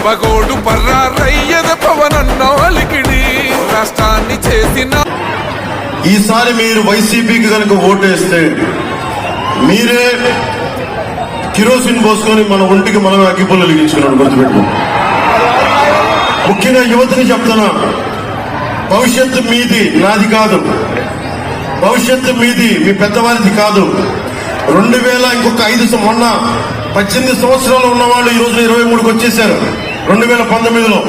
పగోడు పర్రారయ్యద పవనన్న అలికిడి రాష్ట్రాన్ని చేసిన. ఈసారి మీరు వైసీపీకి కనుక ఓటేస్తే మీరే కిరోసిన్ పోసుకొని మన ఒంటికి మనమే అగ్గిపుల్ల వెలిగించుకున్నాడు, గుర్తుపెట్టు. ముఖ్యంగా యువతని చెప్తున్నా, భవిష్యత్తు మీది, నాది కాదు. భవిష్యత్తు మీది, మీ పెద్దవారిది కాదు. 2000 ఇంకొక 5 మొన్న 18 సంవత్సరాలు ఉన్నవాళ్ళు ఈ రోజు 23కి వచ్చేసారు. 2019లో